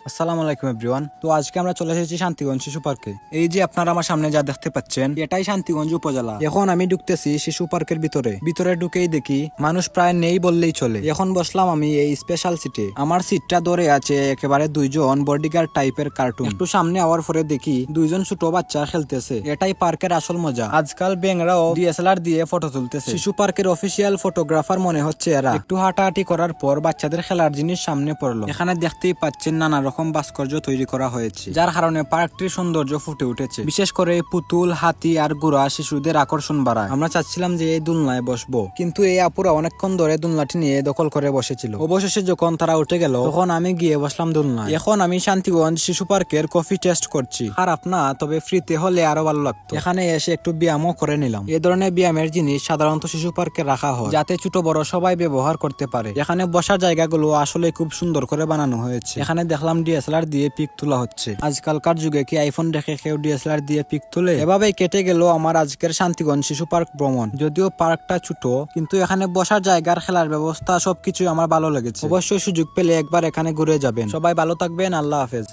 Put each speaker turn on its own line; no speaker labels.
আসসালামু আলাইকুম এভরিওয়ান। তো আজকে আমরা চলে এসেছি শান্তিগঞ্জ শিশু পার্কে। এই যে আপনারা আমার সামনে যা দেখতে পাচ্ছেন এটাই শান্তিগঞ্জ উপজেলা। এখন আমি ঢুকতেছি শিশু পার্কের ভিতরে ঢুকেই দেখি মানুষ প্রায় নেই বললেই চলে। এখন বসলাম আমি এই স্পেশাল সিটে। আমার সিটটা ধরে আছে একেবারে দুইজন বডিগার্ড টাইপের কার্টুন। একটু সামনে আওয়ার পরে দেখি দুইজন ছোট বাচ্চা খেলতেছে। এটাই পার্কের আসল মজা। আজকাল ব্যাঙরাও ডিএসএলআর দিয়ে ফটো তুলতেছে। শিশু পার্কের অফিসিয়াল ফটোগ্রাফার মনে হচ্ছে এরা। একটু হাঁটাহাঁটি করার পর বাচ্চাদের খেলার জিনিস সামনে পড়লো। এখানে দেখতেই পাচ্ছেন নানা রকম ভাস্কর্য তৈরি করা হয়েছে, যার কারণে পার্কটির সৌন্দর্য ফুটে উঠেছে। বিশেষ করে পুতুল, হাতি আর ঘোড়া শিশুদের আকর্ষণ বাড়ায়। আমরা চাচ্ছিলাম যে এই দোলনায় বসবো, কিন্তু এই আপুরা অনেকক্ষণ ধরে দোলনাটি নিয়ে দখল করে বসেছিল। অবশেষে যখন তারা উঠে গেল তখন আমি গিয়ে বসলাম দোলনায়। এখন আমি শান্তিগঞ্জ শিশু পার্কের কফি টেস্ট করছি। খারাপ না, তবে ফ্রিতে হলে আরো ভালো লাগতো। এখানে এসে একটু ব্যায়ামও করে নিলাম। এই ধরনের ব্যায়ামের জিনিস সাধারণত শিশু পার্কে রাখা হয় যাতে ছোট বড় সবাই ব্যবহার করতে পারে। এখানে বসার জায়গাগুলো আসলে খুব সুন্দর করে বানানো হয়েছে। এখানে দেখলাম ডিএসএলআর দিয়ে পিক তোলা হচ্ছে। আজকালকার যুগে কি আইফোন দেখে কেউ ডিএসএলআর দিয়ে পিক তোলে? এভাবেই কেটে গেল আমার আজকের শান্তিগঞ্জ শিশু পার্ক ভ্রমণ। যদিও পার্কটা ছোট, কিন্তু এখানে বসার জায়গার, খেলার ব্যবস্থা সবকিছু আমার ভালো লেগেছে। অবশ্যই সুযোগ পেলে একবার এখানে ঘুরে যাবেন। সবাই ভালো থাকবেন। আল্লাহ হাফেজ।